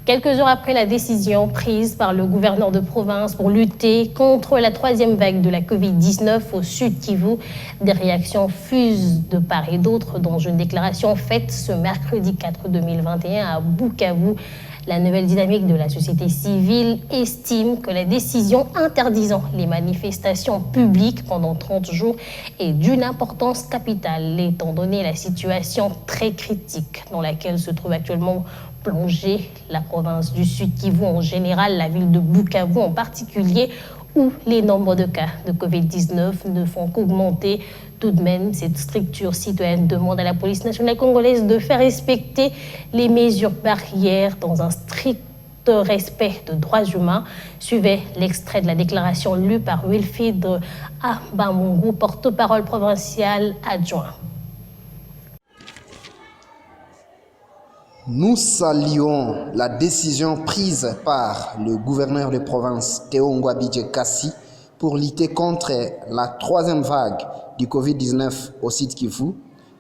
Quelques heures après la décision prise par le gouverneur de province pour lutter contre la troisième vague de la Covid-19 au Sud Kivu, des réactions fusent de part et d'autre dans une déclaration faite ce mercredi 4 2021 à Bukavu. La nouvelle dynamique de la société civile estime que la décision interdisant les manifestations publiques pendant 30 jours est d'une importance capitale, étant donné la situation très critique dans laquelle se trouve actuellement plongée la province du Sud Kivu en général, la ville de Bukavu en particulier, où les nombres de cas de Covid-19 ne font qu'augmenter. Tout de même, cette structure citoyenne demande à la police nationale congolaise de faire respecter les mesures barrières dans un strict respect de droits humains. Suivez l'extrait de la déclaration lue par Wilfried Abamungu, porte-parole provincial adjoint. Nous saluons la décision prise par le gouverneur de province Théo Ngwabidje Kassi pour lutter contre la troisième vague du Covid-19 au Sud Kivu,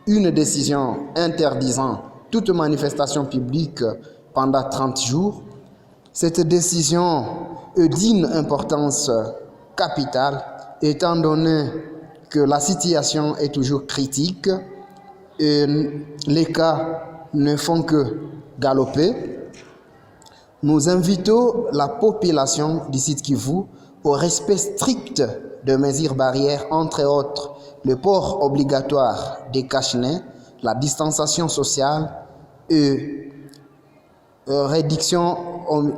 une décision interdisant toute manifestation publique pendant 30 jours. Cette décision est d'une importance capitale étant donné que la situation est toujours critique et les cas ne font que galoper. Nous invitons la population du Sud Kivu au respect strict de mesures barrières, entre autres le port obligatoire des cache-nez, la distanciation sociale et réduction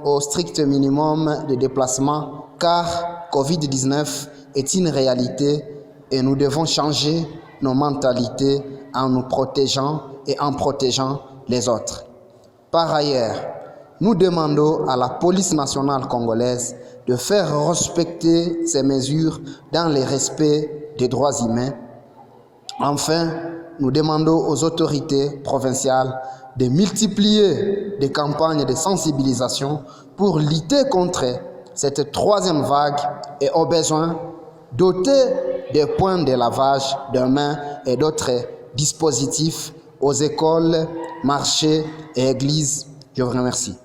au strict minimum de déplacement, car Covid-19 est une réalité et nous devons changer nos mentalités en nous protégeant et en protégeant les autres. Par ailleurs, nous demandons à la police nationale congolaise de faire respecter ces mesures dans le respect des droits humains. Enfin, nous demandons aux autorités provinciales de multiplier des campagnes de sensibilisation pour lutter contre cette troisième vague et au besoin doter des points de lavage de mains et d'autres dispositifs aux écoles, marchés et églises. Je vous remercie.